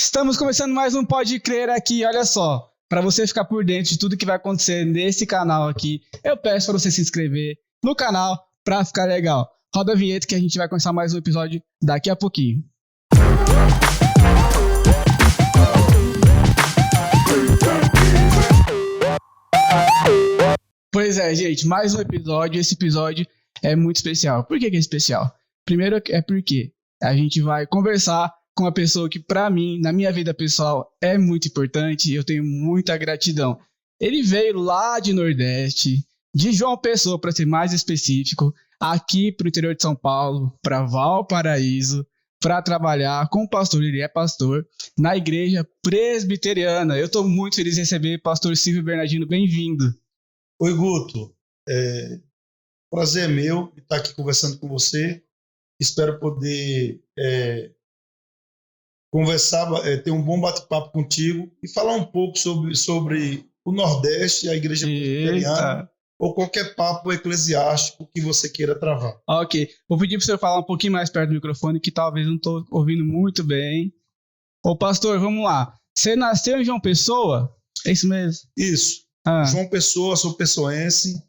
Estamos começando mais um Pode Crer aqui, olha só. Para você ficar por dentro de tudo que vai acontecer nesse canal aqui, eu peço para você se inscrever no canal para ficar legal. Roda a vinheta que a gente vai começar mais um episódio daqui a pouquinho. Pois é, gente, mais um episódio. Esse episódio é muito especial. Por que é especial? Primeiro é porque a gente vai conversar com uma pessoa que, para mim, na minha vida pessoal, é muito importante e eu tenho muita gratidão. Ele veio lá de Nordeste, de João Pessoa, para ser mais específico, aqui para o interior de São Paulo, para Valparaíso, para trabalhar com o pastor. Ele é pastor na igreja presbiteriana. Eu estou muito feliz de receber o pastor Silvio Bernardino. Bem-vindo. Oi, Guto. Prazer é meu estar aqui conversando com você. Espero poder conversar, ter um bom bate-papo contigo e falar um pouco sobre o Nordeste, a igreja presbiteriana, ou qualquer papo eclesiástico que você queira travar. Ok. Vou pedir para o senhor falar um pouquinho mais perto do microfone, que talvez não estou ouvindo muito bem. Ô, pastor, vamos lá. Você nasceu em João Pessoa? É isso mesmo? Isso. João Pessoa, sou pessoense.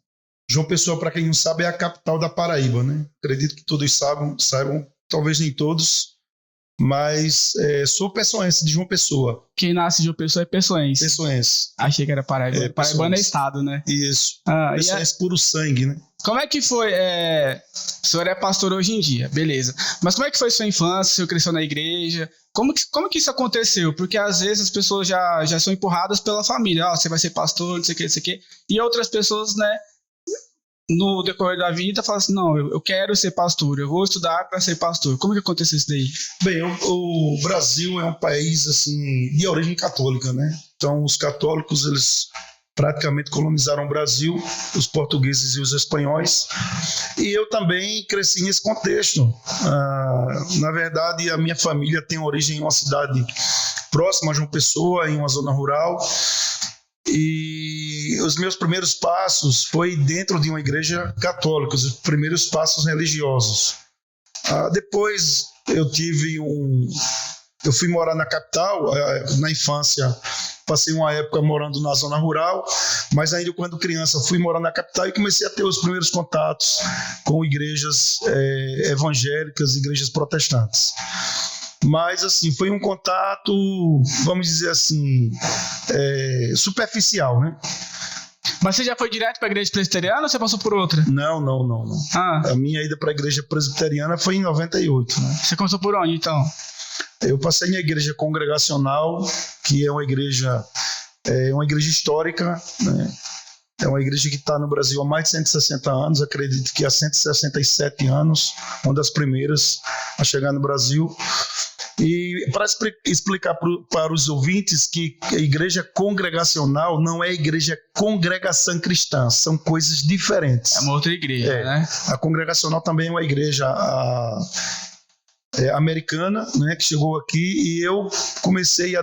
João Pessoa, para quem não sabe, é a capital da Paraíba, né? Acredito que todos saibam, talvez nem todos, mas sou pessoense de João Pessoa. Quem nasce de João Pessoa é pessoense. Pessoense. Achei que era Paraíba. Paraibano é estado, né? Isso. Pessoense puro sangue, né? Como é que foi? O senhor é pastor hoje em dia, beleza. Mas como é que foi sua infância? O senhor cresceu na igreja? Como que isso aconteceu? Porque às vezes as pessoas já são empurradas pela família. Você vai ser pastor, não sei o que. E outras pessoas, né, no decorrer da vida, falam assim, não, eu quero ser pastor, eu vou estudar para ser pastor. Como que aconteceu isso daí? Bem, o Brasil é um país, assim, de origem católica, né? Então, os católicos, eles praticamente colonizaram o Brasil, os portugueses e os espanhóis, e eu também cresci nesse contexto. Na verdade, a minha família tem origem em uma cidade próxima a João Pessoa, em uma zona rural, e os meus primeiros passos foi dentro de uma igreja católica, os primeiros passos religiosos. Depois eu fui morar na capital, na infância. Passei uma época morando na zona rural, mas ainda quando criança fui morar na capital e comecei a ter os primeiros contatos com igrejas evangélicas, igrejas protestantes. Mas, assim, foi um contato, vamos dizer assim, superficial, né? Mas você já foi direto para a igreja presbiteriana ou você passou por outra? Não. A minha ida para a igreja presbiteriana foi em 98, né? Você começou por onde, então? Eu passei na igreja congregacional, que é uma igreja histórica, né? É uma igreja que está no Brasil há mais de 160 anos, acredito que há 167 anos, uma das primeiras a chegar no Brasil. E para explicar para os ouvintes que a igreja congregacional não é a igreja congregação cristã, são coisas diferentes. É uma outra igreja, né? A congregacional também é uma igreja americana, né, que chegou aqui, e eu comecei a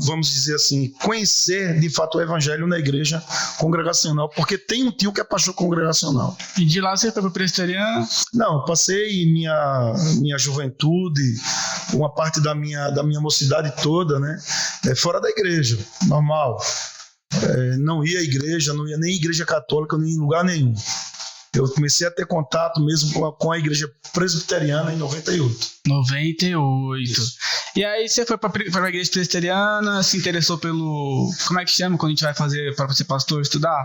vamos dizer assim, conhecer de fato o evangelho na igreja congregacional, porque tem um tio que é pastor congregacional. E de lá você foi para o presbiteriano? Não, passei minha juventude, uma parte da minha mocidade toda, né, fora da igreja, normal. Não ia à igreja, não ia nem à igreja católica, nem em lugar nenhum. Eu comecei a ter contato mesmo com a igreja presbiteriana em 98. 98. Isso. E aí você foi para a igreja presbiteriana, se interessou pelo... Como é que chama quando a gente vai fazer para ser pastor, estudar?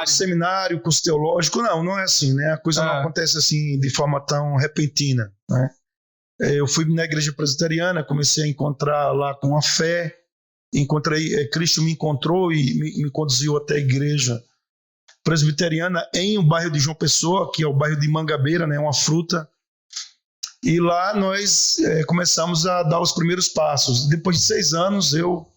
Seminário, curso teológico. Não é assim, né? A coisa não acontece assim de forma tão repentina, né? Eu fui na igreja presbiteriana, comecei a encontrar lá com a fé, Cristo me encontrou e me conduziu até a igreja presbiteriana em um bairro de João Pessoa, que é o bairro de Mangabeira, né, uma fruta. E lá nós começamos a dar os primeiros passos. Depois de 6 anos eu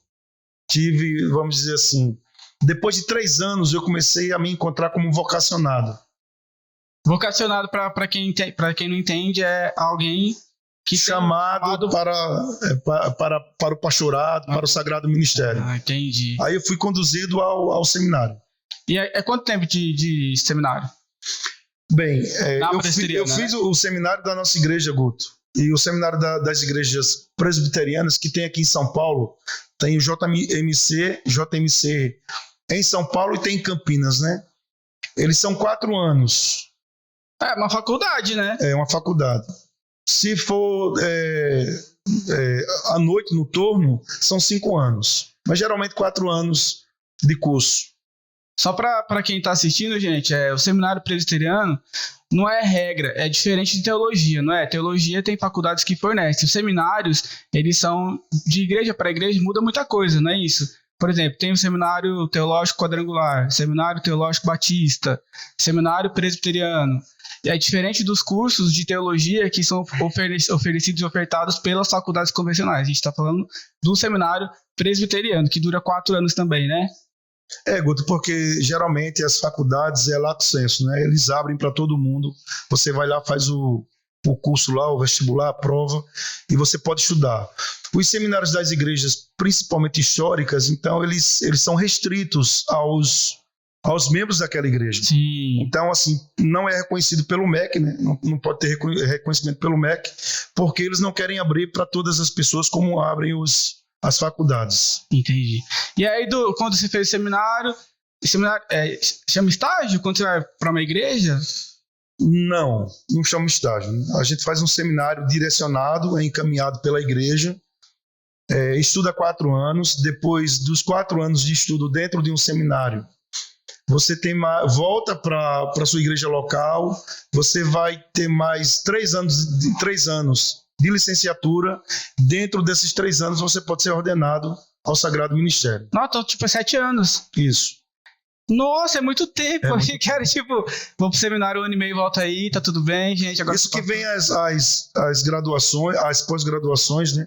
tive, vamos dizer assim, depois de 3 anos eu comecei a me encontrar como vocacionado. Vocacionado, para quem não entende, é alguém que chamado para o pastorado, para o sagrado ministério. Entendi. Aí eu fui conduzido ao seminário. E é quanto tempo de seminário? Bem, eu fiz o seminário da nossa igreja, Guto. E o seminário das igrejas presbiterianas que tem aqui em São Paulo, tem o JMC em São Paulo e tem em Campinas, né? Eles são 4 anos. É uma faculdade, né? É uma faculdade. Se for à noite, no turno, são 5 anos. Mas geralmente 4 anos de curso. Só para quem está assistindo, gente, o seminário presbiteriano não é regra, é diferente de teologia, não é? Teologia tem faculdades que fornecem. Os seminários, eles são de igreja para igreja, muda muita coisa, não é isso? Por exemplo, tem o Seminário Teológico Quadrangular, Seminário Teológico Batista, Seminário Presbiteriano. É diferente dos cursos de teologia que são oferecidos e ofertados pelas faculdades convencionais. A gente está falando do Seminário Presbiteriano, que dura 4 anos também, né? Guto, porque geralmente as faculdades é lato sensu, né? Eles abrem para todo mundo. Você vai lá, faz o curso lá, o vestibular, a prova, e você pode estudar. Os seminários das igrejas, principalmente históricas, então eles são restritos aos membros daquela igreja. Sim. Então, assim, não é reconhecido pelo MEC, né? Não pode ter reconhecimento pelo MEC, porque eles não querem abrir para todas as pessoas como abrem as faculdades. Entendi. E aí, quando você fez o seminário chama estágio quando você vai para uma igreja? Não chama estágio. A gente faz um seminário direcionado, encaminhado pela igreja, estuda 4 anos. Depois dos 4 anos de estudo dentro de um seminário, você volta para a sua igreja local, você vai ter mais 3 anos de licenciatura. Dentro desses 3 anos você pode ser ordenado ao Sagrado Ministério. Não, então, tipo, 7 anos. Isso. Nossa, é muito tempo. Eu quero, vou pro seminário 1 ano e meio, volta aí, tá tudo bem, gente. Agora isso que vem as graduações, as pós-graduações, né?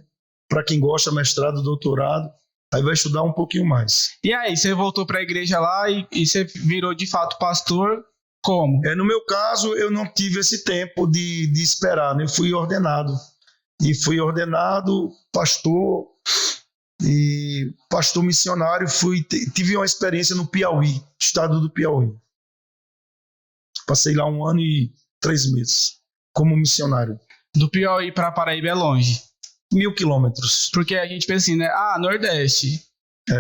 Para quem gosta, mestrado, doutorado, aí vai estudar um pouquinho mais. E aí, você voltou para a igreja lá e você virou de fato pastor? Como? No meu caso, eu não tive esse tempo de esperar, né? Eu fui ordenado. E fui ordenado pastor e pastor missionário. Tive uma experiência no Piauí, estado do Piauí. Passei lá 1 ano e 3 meses como missionário. Do Piauí para Paraíba é longe? 1.000 quilômetros. Porque a gente pensa assim, né? Nordeste.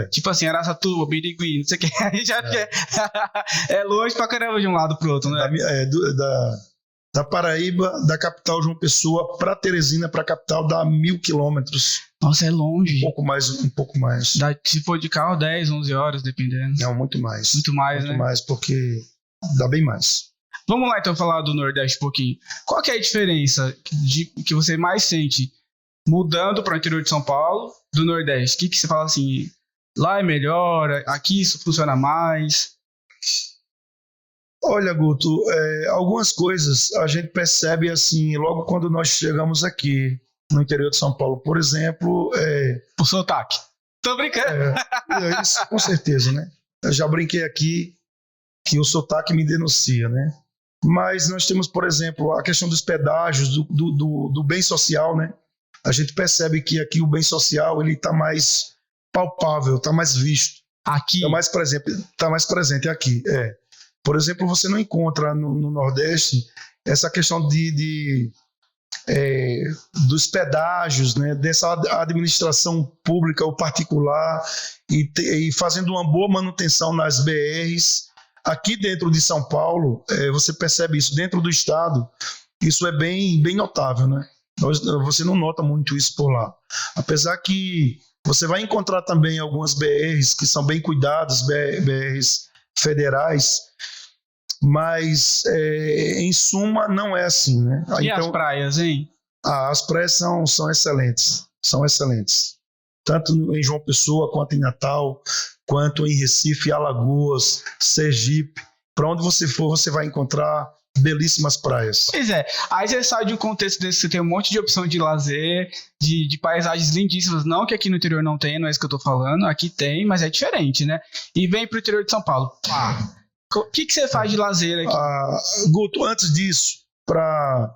Tipo assim, Araçatuba, Birigui, não sei o que. A gente acha que é longe pra caramba de um lado pro outro, né? Da Paraíba, da capital João Pessoa para Teresina, para a capital, dá 1.000 quilômetros. Nossa, é longe. Um pouco mais. Se for de carro, 10, 11 horas, dependendo. Não, muito mais. Muito mais, né? Muito mais, porque dá bem mais. Vamos lá, então, falar do Nordeste um pouquinho. Qual que é a diferença que você mais sente mudando para o interior de São Paulo do Nordeste? O que você fala assim, lá é melhor, aqui isso funciona mais? Olha, Guto, algumas coisas a gente percebe assim, logo quando nós chegamos aqui no interior de São Paulo, por exemplo... O sotaque. Tô brincando. Isso, com certeza, né? Eu já brinquei aqui que o sotaque me denuncia, né? Mas nós temos, por exemplo, a questão dos pedágios, do bem social, né? A gente percebe que aqui o bem social ele está mais palpável, está mais visto. Aqui? Está mais presente aqui, Por exemplo, você não encontra no Nordeste essa questão dos pedágios, né, dessa administração pública ou particular e fazendo uma boa manutenção nas BRs. Aqui dentro de São Paulo, você percebe isso. Dentro do estado, isso é bem, bem notável, né? Você não nota muito isso por lá. Apesar que você vai encontrar também algumas BRs que são bem cuidadas, BRs federais, mas em suma não é assim, né? E então, as praias, hein? As praias são excelentes, tanto em João Pessoa, quanto em Natal, quanto em Recife, Alagoas, Sergipe. Para onde você for, você vai encontrar belíssimas praias. Pois é, aí você sai de um contexto desse, você tem um monte de opção de lazer, de paisagens lindíssimas, não que aqui no interior não tem, não é isso que eu tô falando, aqui tem, mas é diferente, né? E vem pro interior de São Paulo, o que você faz de lazer aqui? Guto, antes disso, para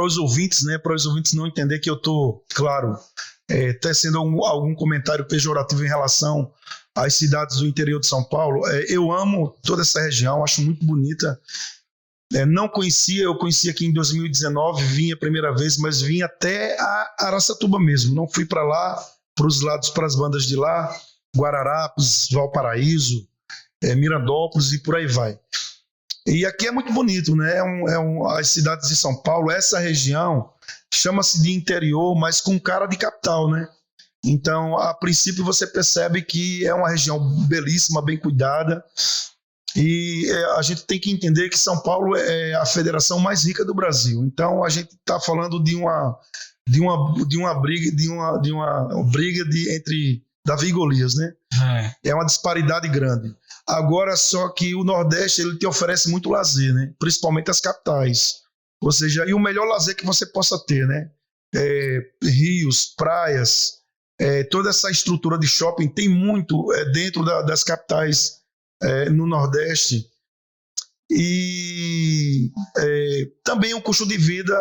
os ouvintes, né, para os ouvintes não entender que eu tô, claro, tecendo algum comentário pejorativo em relação às cidades do interior de São Paulo, eu amo toda essa região, acho muito bonita. Não conhecia, eu conheci aqui em 2019, vim a primeira vez, mas vim até a Araçatuba mesmo. Não fui para lá, para os lados, para as bandas de lá, Guararapes, Valparaíso, Mirandópolis e por aí vai. E aqui é muito bonito, né? As cidades de São Paulo, essa região chama-se de interior, mas com cara de capital, né? Então, a princípio, você percebe que é uma região belíssima, bem cuidada. E a gente tem que entender que São Paulo é a federação mais rica do Brasil. Então, a gente está falando de uma briga entre Davi e Golias, né? É uma disparidade grande. Agora, só que o Nordeste ele te oferece muito lazer, né? Principalmente as capitais. Ou seja, e o melhor lazer que você possa ter, né? Rios, praias, toda essa estrutura de shopping tem muito dentro das capitais no Nordeste. E também o custo de vida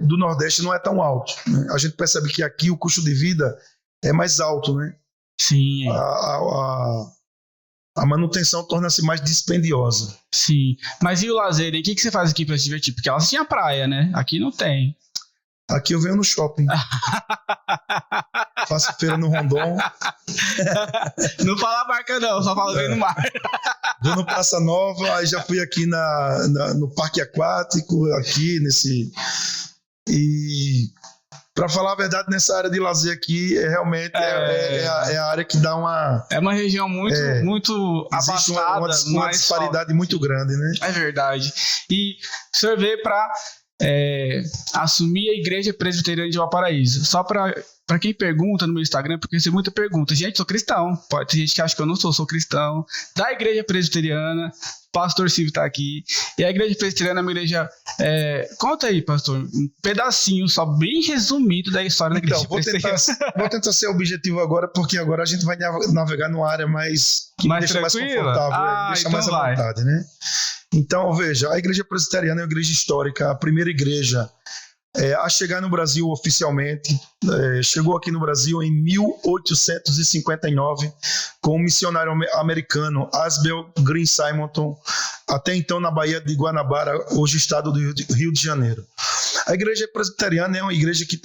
do Nordeste não é tão alto, né? A gente percebe que aqui o custo de vida é mais alto, né? Sim. A manutenção torna-se mais dispendiosa. Sim. Mas e o lazer? O que você faz aqui para se divertir? Porque elas tinham praia, né? Aqui não tem. Aqui eu venho no shopping. Faço feira no Rondon. Não fala a marca não, só fala venho no mar. Vou no Praça Nova, aí já fui aqui no Parque Aquático, aqui nesse... E... Para falar a verdade, nessa área de lazer aqui, realmente é a área que dá uma... É uma região muito abastada. Uma disparidade muito grande, né? É verdade. E o senhor veio para assumir a Igreja Presbiteriana de Valparaíso. Só para quem pergunta no meu Instagram, porque eu recebo muita pergunta. Gente, sou cristão. Pode ter gente que acha que eu não sou cristão. Da Igreja Presbiteriana... Pastor Silvio está aqui. E a Igreja Presbiteriana é uma igreja... conta aí, pastor, um pedacinho só bem resumido da história da Igreja Presbiteriana. Vou tentar ser objetivo agora, porque agora a gente vai navegar numa área que me deixa mais confortável, deixa mais à vontade, né? Então, veja, a Igreja Presbiteriana é uma igreja histórica, a primeira igreja a chegar no Brasil oficialmente. Chegou aqui no Brasil em 1859 com o missionário americano Asbel Green Simonton, até então na Baía de Guanabara, hoje estado do Rio de Janeiro. A Igreja Presbiteriana é uma igreja que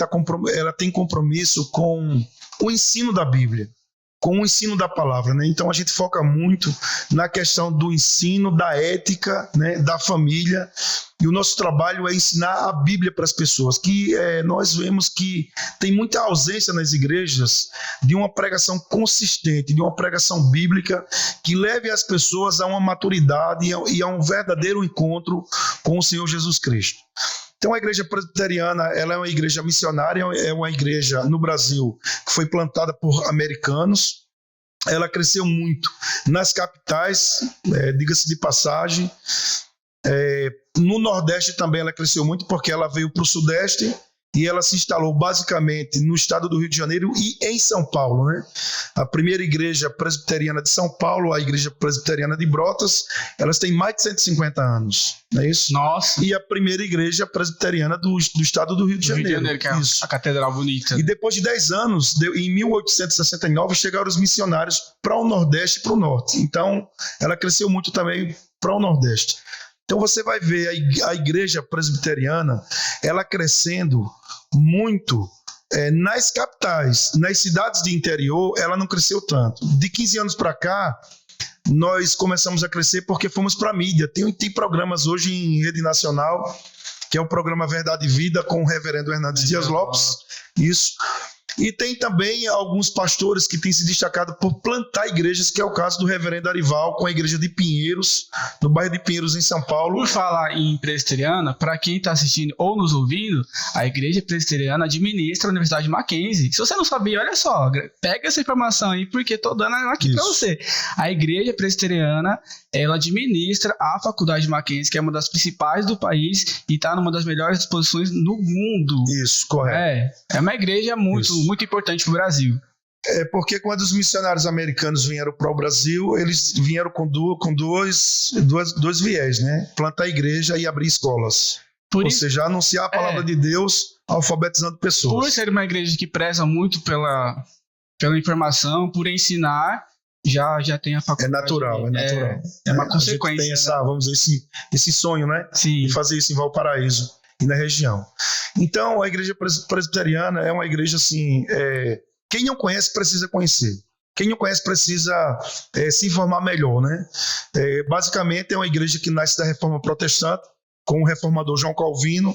ela tem compromisso com o ensino da Bíblia, com o ensino da palavra, né? Então a gente foca muito na questão do ensino, da ética, né? Da família, e o nosso trabalho é ensinar a Bíblia para as pessoas, que nós vemos que tem muita ausência nas igrejas de uma pregação consistente, de uma pregação bíblica que leve as pessoas a uma maturidade e a um verdadeiro encontro com o Senhor Jesus Cristo. Então a Igreja Presbiteriana, ela é uma igreja missionária, é uma igreja no Brasil que foi plantada por americanos. Ela cresceu muito nas capitais, diga-se de passagem. No Nordeste também ela cresceu muito, porque ela veio para o Sudeste e ela se instalou basicamente no estado do Rio de Janeiro e em São Paulo, né? A primeira igreja presbiteriana de São Paulo, a Igreja Presbiteriana de Brotas, elas têm mais de 150 anos, não é isso? Nossa! E a primeira igreja presbiteriana do estado do Rio de Janeiro. Que é a Catedral Bonita. E depois de 10 anos, em 1869, chegaram os missionários para o Nordeste e para o Norte. Então, ela cresceu muito também para o Nordeste. Então você vai ver a Igreja Presbiteriana, ela crescendo muito nas capitais. Nas cidades de interior, ela não cresceu tanto. De 15 anos para cá, nós começamos a crescer porque fomos para a mídia. Tem programas hoje em rede nacional, que é o programa Verdade e Vida, com o reverendo Hernandes Dias Lopes. Isso. E tem também alguns pastores que têm se destacado por plantar igrejas, que é o caso do reverendo Arival, com a igreja de Pinheiros, no bairro de Pinheiros, em São Paulo. Por falar em presbiteriana, para quem está assistindo ou nos ouvindo, a Igreja Presbiteriana administra a Universidade Mackenzie. Se você não sabia, olha só, pega essa informação aí, porque estou dando ela aqui para você. A Igreja Presbiteriana, ela administra a Faculdade Mackenzie, que é uma das principais do país e está numa das melhores disposições no mundo. Isso, correto. É uma igreja muito importante para o Brasil. Porque quando os missionários americanos vieram para o Brasil, eles vieram com dois viés, né? Plantar a igreja e abrir escolas. Ou seja, anunciar a palavra de Deus, alfabetizando pessoas. Por ser uma igreja que preza muito pela informação, por ensinar, já tem a faculdade. É natural. É uma consequência. A gente tem vamos dizer, esse sonho, né? Sim. De fazer isso em Valparaíso e na região. Então, a igreja presbiteriana é uma igreja assim, quem não conhece precisa conhecer. Quem não conhece precisa se informar melhor, né? Basicamente é uma igreja que nasce da Reforma Protestante, com o reformador João Calvino,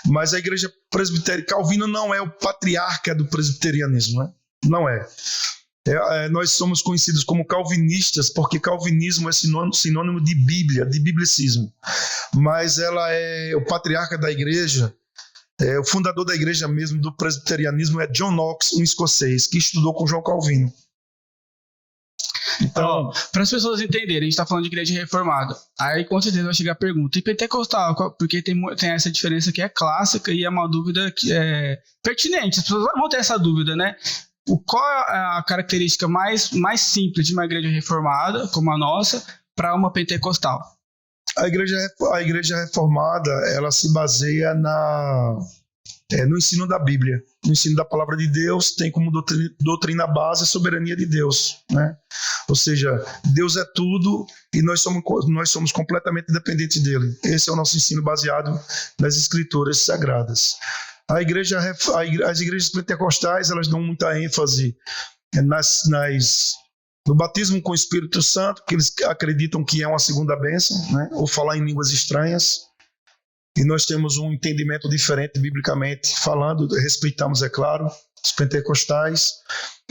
mas a igreja presbiteriana, Calvino não é o patriarca do presbiterianismo, né? Não é. Nós somos conhecidos como calvinistas, porque calvinismo é sinônimo de Bíblia, de biblicismo. Mas ela é o patriarca da igreja, o fundador da igreja mesmo do presbiterianismo é John Knox, um escocês, que estudou com João Calvino. Então, para as pessoas entenderem, a gente está falando de igreja reformada. Aí com certeza vai chegar a pergunta: e pentecostal? Porque tem essa diferença que é clássica e é uma dúvida que é pertinente. As pessoas vão ter essa dúvida, né? Qual é a característica mais simples de uma igreja reformada, como a nossa, para uma pentecostal? A igreja reformada, ela se baseia no ensino da Bíblia, no ensino da palavra de Deus, tem como doutrina base a soberania de Deus, né? Ou seja, Deus é tudo e nós somos completamente dependentes dele. Esse é o nosso ensino baseado nas escrituras sagradas. As igrejas pentecostais, elas dão muita ênfase no batismo com o Espírito Santo, que eles acreditam que é uma segunda bênção, né? Ou falar em línguas estranhas. E nós temos um entendimento diferente biblicamente falando, respeitamos, é claro, os pentecostais.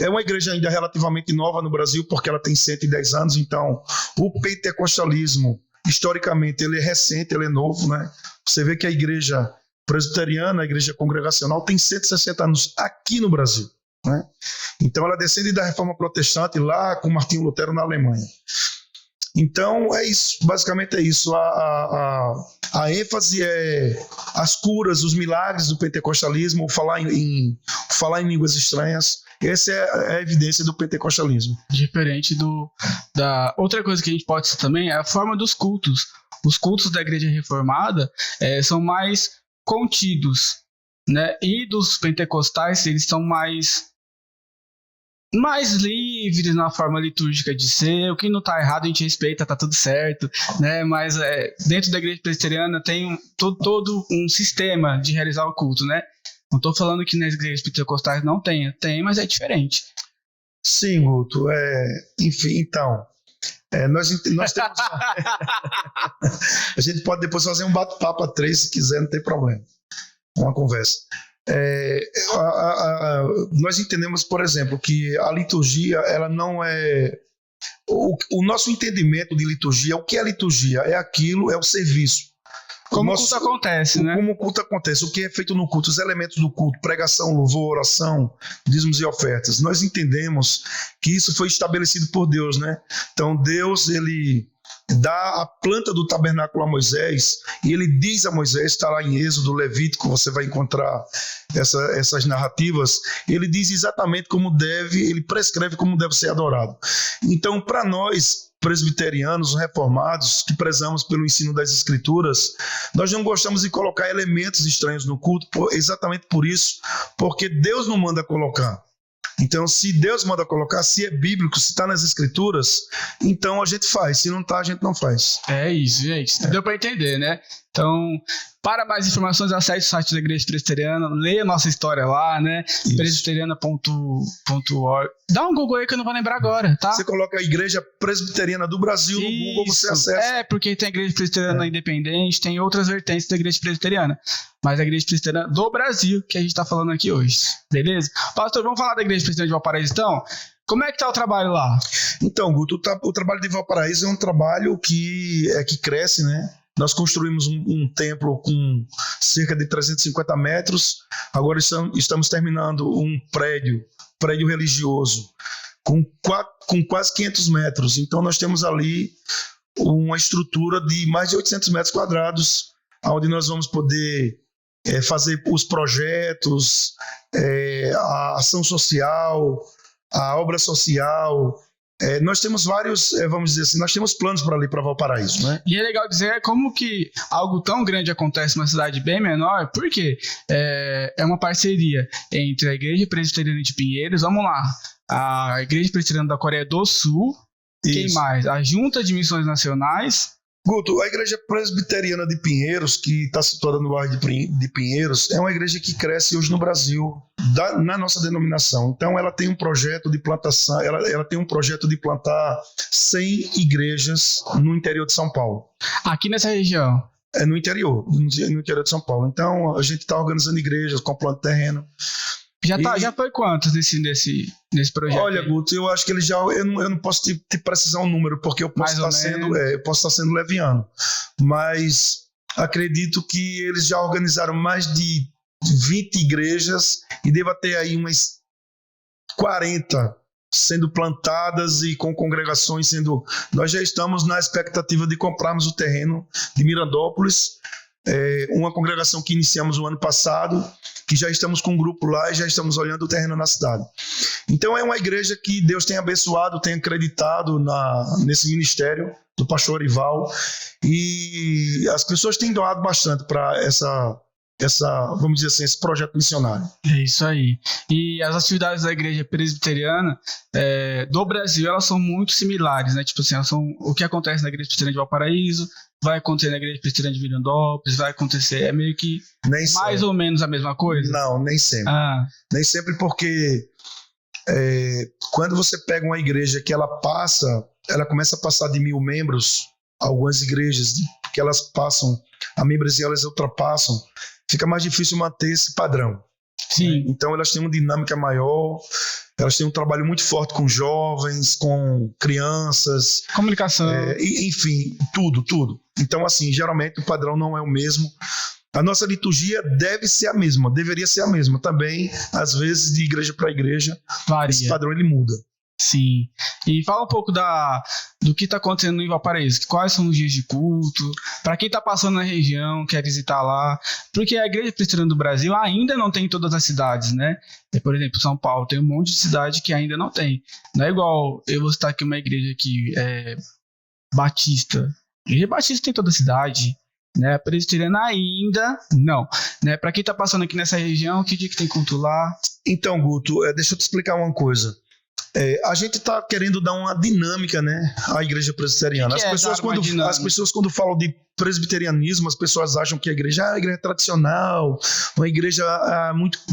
É uma igreja ainda relativamente nova no Brasil, porque ela tem 110 anos, então o pentecostalismo, historicamente, ele é recente, ele é novo, né? Você vê que a igreja presbiteriana, a igreja congregacional, tem 160 anos aqui no Brasil, né? Então ela descende da Reforma Protestante lá com Martinho Lutero na Alemanha. Então é isso, basicamente é isso. A ênfase é as curas, os milagres do pentecostalismo, falar em línguas estranhas. Essa é a evidência do pentecostalismo. Diferente da outra coisa que a gente pode citar também é a forma dos cultos. Os cultos da igreja reformada são mais contidos, né? E dos pentecostais eles são mais livres na forma litúrgica de ser. O que não tá errado a gente respeita, tá tudo certo, né? Mas dentro da igreja presbiteriana tem todo um sistema de realizar o culto, né? Não tô falando que nas igrejas pentecostais não tem, mas é diferente. Sim, Guto, enfim, então nós temos a gente pode depois fazer um bate-papo a 3 se quiser, não tem problema, uma conversa. Nós entendemos, por exemplo, que a liturgia, ela não é o nosso entendimento de liturgia. O que é liturgia? É o serviço. Como o culto acontece, né? Como o culto acontece, o que é feito no culto, os elementos do culto, pregação, louvor, oração, dízimos e ofertas. Nós entendemos que isso foi estabelecido por Deus, né? Então Deus, ele dá a planta do tabernáculo a Moisés e ele diz a Moisés, está lá em Êxodo, Levítico, você vai encontrar essas narrativas, ele diz exatamente ele prescreve como deve ser adorado. Então, para nós presbiterianos, reformados, que prezamos pelo ensino das escrituras, nós não gostamos de colocar elementos estranhos no culto, exatamente por isso, porque Deus não manda colocar. Então, se Deus manda colocar, se é bíblico, se está nas escrituras, então a gente faz. Se não está, a gente não faz. É isso, gente. Deu para entender, né? Então, para mais informações, acesse o site da Igreja Presbiteriana, leia nossa história lá, né? presbiteriana.org. Dá um Google aí que eu não vou lembrar agora, tá? Você coloca a Igreja Presbiteriana do Brasil no Google, você acessa. Porque tem a Igreja Presbiteriana Independente, tem outras vertentes da Igreja Presbiteriana. Mas a Igreja Presbiteriana do Brasil, que a gente está falando aqui hoje. Beleza? Pastor, vamos falar da Igreja Presbiteriana de Valparaíso, então? Como é que tá o trabalho lá? Então, Guto, o trabalho de Valparaíso é um trabalho que cresce, né? Nós construímos um templo com cerca de 350 metros. Agora estamos terminando um prédio religioso com quase 500 metros. Então nós temos ali uma estrutura de mais de 800 metros quadrados, onde nós vamos poder fazer os projetos, a ação social, a obra social. Nós temos vários, vamos dizer assim, nós temos planos para ali, para Valparaíso, né? E é legal dizer como que algo tão grande acontece numa cidade bem menor, porque é uma parceria entre a Igreja Presbiteriana de Pinheiros, vamos lá, a Igreja Presbiteriana da Coreia do Sul. Quem mais? A Junta de Missões Nacionais. Guto, a Igreja Presbiteriana de Pinheiros, que está situada no bairro de Pinheiros, é uma igreja que cresce hoje no Brasil, na nossa denominação. Então, ela tem um projeto de plantação, ela tem um projeto de plantar 100 igrejas no interior de São Paulo. Aqui nessa região? É no interior de São Paulo. Então, a gente está organizando igrejas, comprando terreno. Já foi quantos nesse projeto? Olha, Guto, eu acho que ele já. Eu não posso te precisar um número, porque eu posso estar sendo leviano. Mas acredito que eles já organizaram mais de 20 igrejas e deva ter aí umas 40 sendo plantadas e com congregações sendo. Nós já estamos na expectativa de comprarmos o terreno de Mirandópolis. Uma congregação que iniciamos o ano passado, que já estamos com um grupo lá e já estamos olhando o terreno na cidade. Então é uma igreja que Deus tem abençoado, tem acreditado nesse ministério do pastor Orival, e as pessoas têm doado bastante para vamos dizer assim, esse projeto missionário. É isso aí. E as atividades da Igreja Presbiteriana do Brasil, elas são muito similares, né? Tipo assim, o que acontece na Igreja Presbiteriana de Valparaíso vai acontecer na Igreja Presbiteriana de Mirandópolis, vai acontecer, é meio que mais ou menos a mesma coisa? Não, nem sempre. Nem sempre, porque quando você pega uma igreja que ela começa a passar de 1.000 membros, algumas igrejas que elas passam, a membresia elas ultrapassam, fica mais difícil manter esse padrão. Sim. Então elas têm uma dinâmica maior, elas têm um trabalho muito forte com jovens, com crianças, comunicação, enfim, tudo. Então assim, geralmente o padrão não é o mesmo. A nossa liturgia deveria ser a mesma também. Às vezes de igreja para igreja varia. Esse padrão ele muda. Sim. E fala um pouco do que está acontecendo em Valparaíso. Quais são os dias de culto? Para quem está passando na região, quer visitar lá. Porque a Igreja Presbiteriana do Brasil ainda não tem em todas as cidades, né? Por exemplo, São Paulo tem um monte de cidade que ainda não tem. Não é igual eu vou citar aqui uma igreja aqui, Batista. A Igreja Batista tem em toda a cidade. Né? A Presbiteriana ainda não. Né? Para quem está passando aqui nessa região, que dia que tem culto lá? Então, Guto, deixa eu te explicar uma coisa. A gente está querendo dar uma dinâmica, né, à igreja presbiteriana. As pessoas quando falam de presbiterianismo, as pessoas acham que a igreja é uma igreja tradicional, uma igreja muito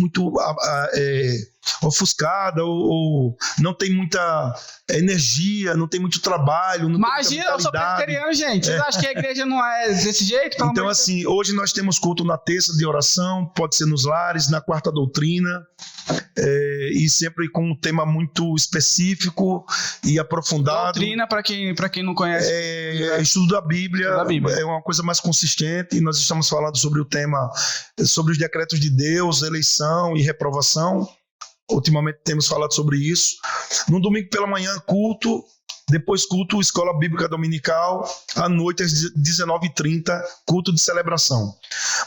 ofuscada, ou não tem muita energia, não tem muito trabalho. Imagina, eu sou presbiteriano, gente. Vocês acham que a igreja não é desse jeito? Então, assim, hoje nós temos culto na terça de oração, pode ser nos lares, na quarta doutrina, e sempre com um tema muito específico e aprofundado. Doutrina, para quem não conhece. Estudo da Bíblia. É uma coisa mais consistente, e nós estamos falando sobre o tema, sobre os decretos de Deus, eleição e reprovação. Ultimamente temos falado sobre isso. No domingo pela manhã, culto. Depois culto, escola bíblica dominical. À noite, às 19h30, culto de celebração.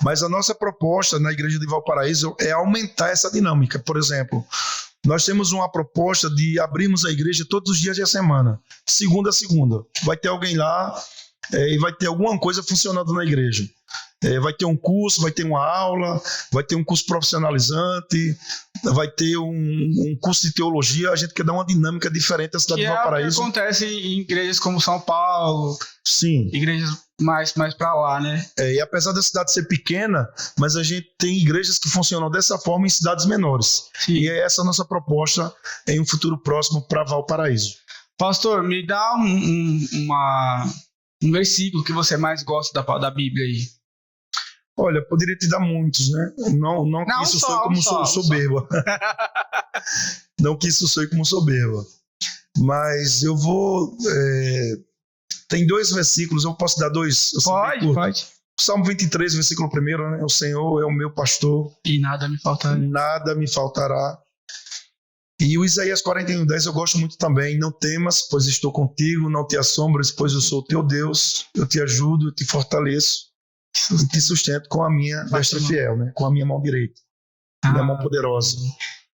Mas a nossa proposta na igreja de Valparaíso é aumentar essa dinâmica. Por exemplo, nós temos uma proposta de abrirmos a igreja todos os dias da semana. Segunda a segunda. Vai ter alguém lá e vai ter alguma coisa funcionando na igreja. Vai ter um curso, vai ter uma aula, vai ter um curso profissionalizante, vai ter um curso de teologia. A gente quer dar uma dinâmica diferente da cidade de Valparaíso. Que acontece em igrejas como São Paulo. Sim. Igrejas mais para lá, né? E apesar da cidade ser pequena, mas a gente tem igrejas que funcionam dessa forma em cidades menores. Sim. E é essa a nossa proposta em um futuro próximo para Valparaíso. Pastor, me dá um versículo que você mais gosta da Bíblia aí. Olha, poderia te dar muitos, né? Não que isso soe como soberba. Não que isso soe como soberba. Mas eu vou... Tem 2 versículos, eu posso dar 2? Pode. Salmo 23, versículo 1, né? O Senhor é o meu pastor. E nada me faltará. Nada me faltará. E o Isaías 41:10 eu gosto muito também. Não temas, pois estou contigo. Não te assombres, pois eu sou o teu Deus. Eu te ajudo, eu te fortaleço. E te sustento com a minha destra fiel, né? Com a minha mão direita. Minha mão poderosa.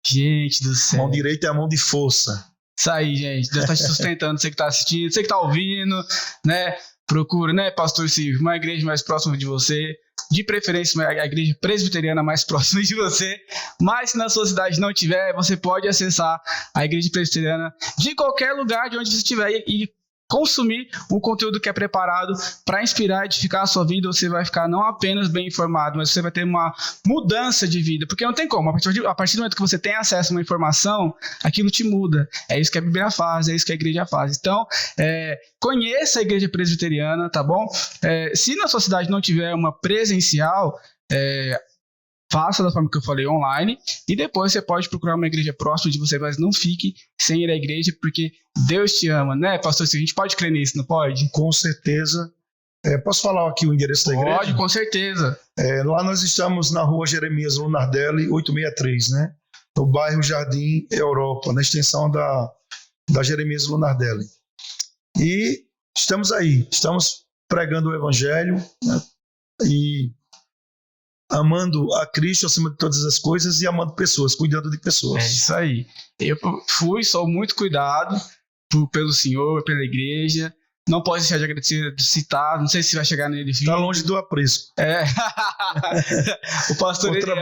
Gente do céu. Mão direita é a mão de força. Isso aí, gente. Deus está te sustentando. Você que está assistindo, você que está ouvindo, né? Procura, né, Pastor Silvio, uma igreja mais próxima de você. de preferência a igreja presbiteriana mais próxima de você, mas se na sua cidade não tiver, você pode acessar a igreja presbiteriana de qualquer lugar de onde você estiver e consumir um conteúdo que é preparado para inspirar e edificar a sua vida. Você vai ficar não apenas bem informado, mas você vai ter uma mudança de vida, porque não tem como, a partir do momento que você tem acesso a uma informação, aquilo te muda. É isso que a Bíblia faz, é isso que a igreja faz. Então, conheça a igreja presbiteriana, tá bom? Se na sua cidade não tiver uma presencial, faça da forma que eu falei, online, e depois você pode procurar uma igreja próxima de você, mas não fique sem ir à igreja, porque Deus te ama, né, pastor? A gente pode crer nisso, não pode? Com certeza. Posso falar aqui o endereço da igreja? Pode, com certeza. Lá nós estamos na rua Jeremias Lunardelli, 863, né? No bairro Jardim Europa, na extensão da Jeremias Lunardelli. E estamos aí, estamos pregando o evangelho, né? E amando a Cristo acima de todas as coisas e amando pessoas, cuidando de pessoas. É isso aí. Eu sou muito cuidado pelo Senhor, pela igreja. Não posso deixar de agradecer, de citar, não sei se vai chegar nele. Está longe do apreço. O pastor Eliel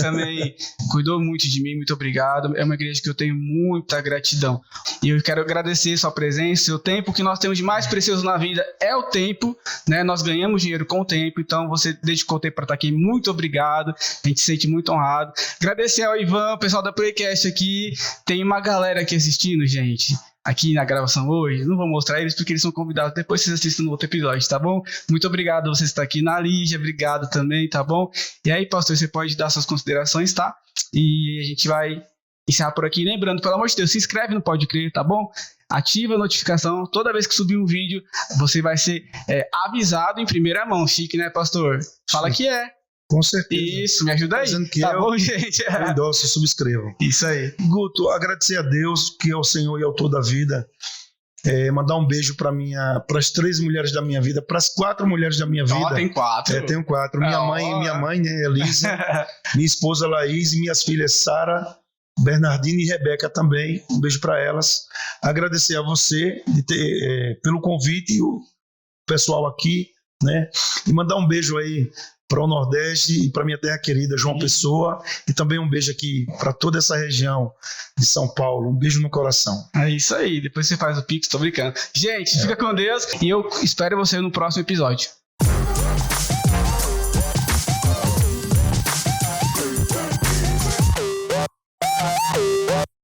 também cuidou muito de mim, muito obrigado. É uma igreja que eu tenho muita gratidão. E eu quero agradecer sua presença, seu tempo. O que nós temos de mais precioso na vida é o tempo, né? Nós ganhamos dinheiro com o tempo, então você dedicou o tempo para estar aqui. Muito obrigado, a gente se sente muito honrado. Agradecer ao Ivan, o pessoal da Playcast aqui. Tem uma galera aqui assistindo, gente. Aqui na gravação hoje, não vou mostrar eles porque eles são convidados, depois vocês assistem no outro episódio, tá bom? Muito obrigado a você estar aqui, na Lígia, obrigado também, tá bom? E aí, pastor, você pode dar suas considerações, tá? E a gente vai encerrar por aqui, lembrando, pelo amor de Deus, se inscreve no Pode Crer, tá bom? Ativa a notificação, toda vez que subir um vídeo, você vai ser avisado em primeira mão, chique, né, pastor? Fala que é. Com certeza. Isso, me ajuda aí. Dizendo que tá bom, gente? Se subscrevam. Isso aí. Guto, agradecer a Deus, que é o Senhor e autor da vida. Mandar um beijo para as 3 mulheres da minha vida, para as 4 mulheres da minha vida. Tem 4. Tenho 4. Minha mãe, né, Elisa, minha esposa Laís e minhas filhas Sara, Bernardina e Rebeca também. Um beijo para elas. Agradecer a você pelo convite e o pessoal aqui, né? E mandar um beijo aí para o Nordeste e para minha terra querida, João Pessoa, e também um beijo aqui para toda essa região de São Paulo. Um beijo no coração. É isso aí, depois você faz o Pix, tô brincando. Gente, fica com Deus e eu espero você no próximo episódio.